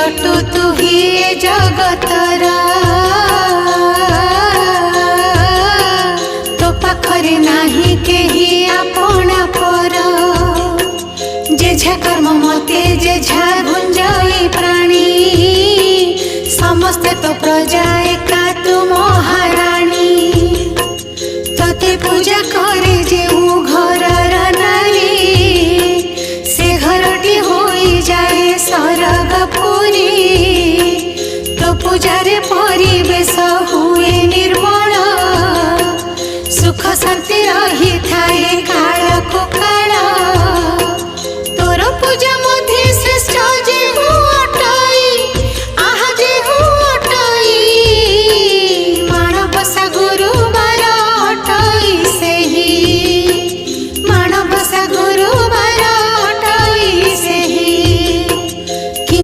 अटु तू ही जगतर तो पाखरे नाही केही आपणा पर जेझा कर्म मते जेझा गुंजई प्राणी समस्ते तो प्रजा एका तू महाराणी तते पूजा करे जे घरर नारी से घरटी होई जाए सरगपुरी तो पूजारे परिवेश